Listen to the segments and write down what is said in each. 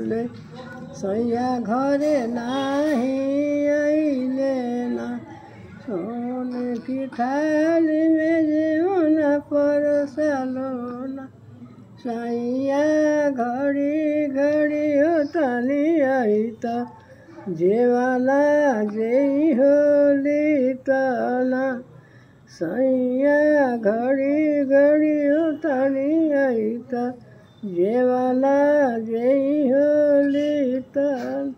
डोले सैया घरे नाही अइले ना सोने की थाली में जीवन परसलो ना सैया घड़ी घड़ी होतनी आइत जेवाला जेई होली तना सैया घड़ी घड़ी होतनी आइत जेवाला जेई होली तना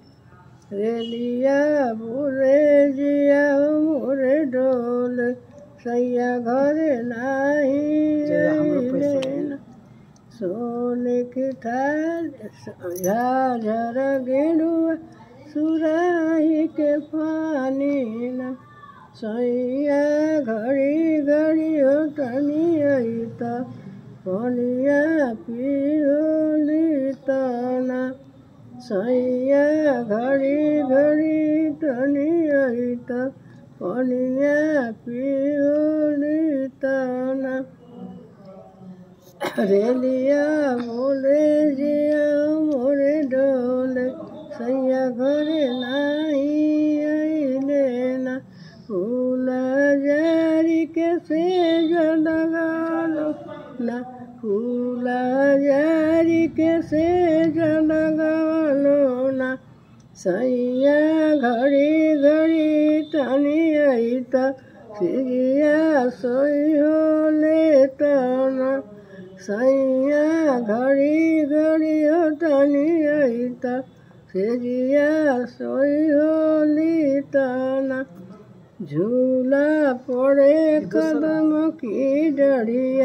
रेलिया बुरे जिया मोरे डोल सैया घरे नाही अइले सोने की थाली झाझर गेंडुआ सुराही के पानी ना सैया घड़ी घड़ी होतनी आइत पनिया पियोली तना सैया घड़ी घड़ी तनी आइत पनिया पियोली तना रेलिया बोले जिया मोरे डोले सैया घरे नाही अइले ना फूल जारी के सेज लगालो ना फूल जारी के सेज लगालो ना सैया घड़ी घड़ी तनी आइत सिरिया सोई होले तना सैया घड़ी घड़ी होतनी आइत सिरिया सोई होली तना झूला पड़े कदम की डरिया